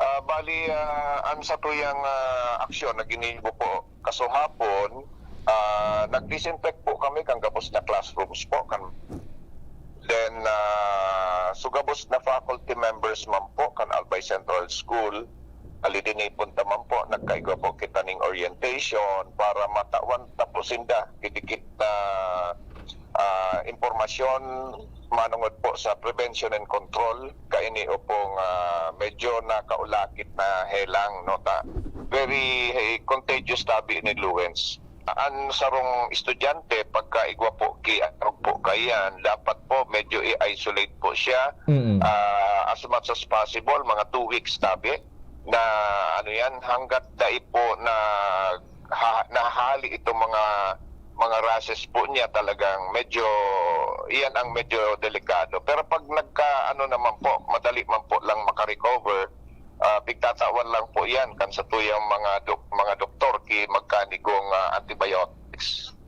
Bali, ang sa tuyang aksyon na ginibo po kasuhapon, nag-disinfect po kami kang gabos na classrooms po kan. Then sugabos na faculty members man po kan Albay Central School alidinipon taman po nagkaigwa po kita ning orientation para matawan tapusin da didikit na impormasyon manungod po sa prevention and control kaini upong medyo nakaulakit na helang nota very contagious tabi ni Luwens. Ang sarong estudyante pagkaigwa po kayan dapat po medyo i-isolate po siya as much as possible mga 2 weeks tabi na ano yan hanggat dai po na nahali itong mga rashes po niya talagang medyo iyan ang medyo delikado pero pag naman po madali man po lang makarecover bigtatawan lang po yan kan sa tuyang mga doktor ki magkanigong antibiotic